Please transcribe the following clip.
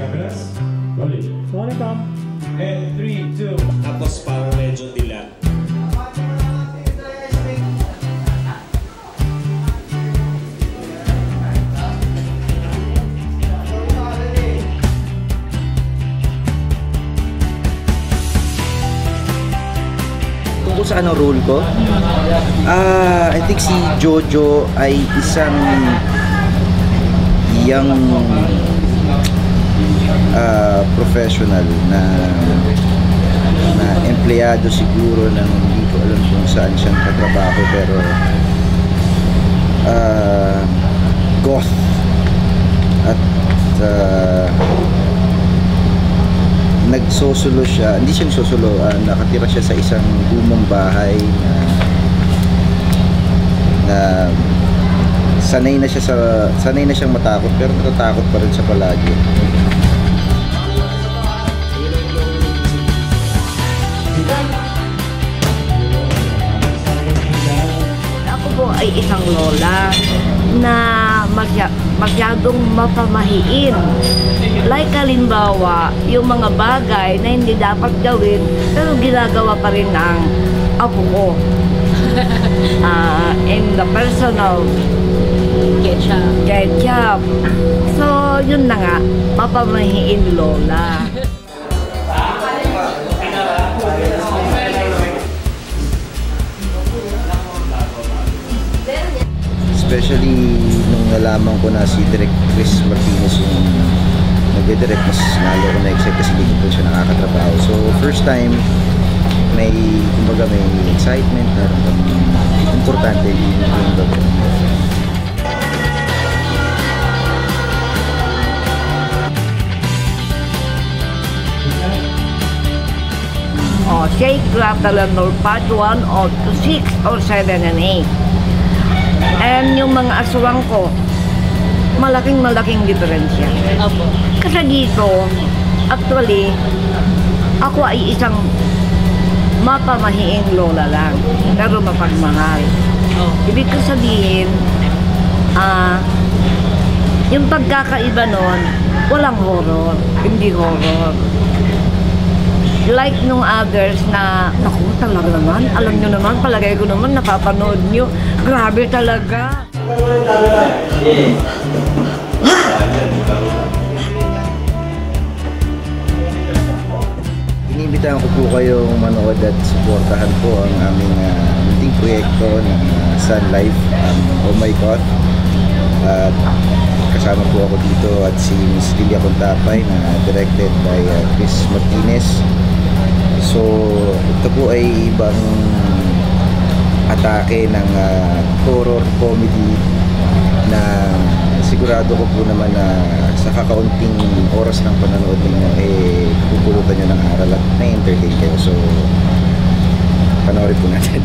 Cameras, rolling. Sorry, Tom. And 3, 2. Tapos parang medyo dilat. Tungkol sa anong role ko? I think si Jojo ay isang young professional na empleyado siguro ng hindi ko alam kung saan siyang katrabaho, pero goth at nagsosolo siya, hindi siya nagsosolo, nakatira siya sa isang lumang bahay na sanay na siyang matakot, pero natatakot pa rin siya palagi. Ako po ay isang lola na masyadong mapamahiin. Like halimbawa, yung mga bagay na hindi dapat gawin, pero ginagawa pa rin ng apo ko. In the personal ketchup. So, yun na nga, mapamahiin lola. Especially nung nalaman ko na si Direk Chris Martinez yung nagde-direct, mas lalo ko na-excite kasi hindi ko siya nakakatrabaho. So first time, may excitement, importante yung bago. Shake, rattle, and roll part 1 or 6 or 7 and 8. And yung mga aswang ko, malaking diferensya. Opo. Kasi dito, actually, ako ay isang mapamahiing lola lang, pero mapagmahal. Oh. Ibig ko sabihin, yung pagkakaiba nun, walang horror, hindi horror. Like nung others na, naku, talaga naman, alam nyo naman, palagay ko naman, napapanood nyo, grabe talaga. Inibitahan ko po kayong manood at suportahan po ang aming munting proyekto ng Sun Life, Oh My God. At kasama po ako dito at si Miss Lilia Contapay na directed by Chris Martinez. So, ito po ay ibang atake ng horror comedy na sigurado ko po naman na sa kakaunting oras ng panonood ninyo pupulutan nyo ng aral at na-entertain kayo. So, panoorin po natin.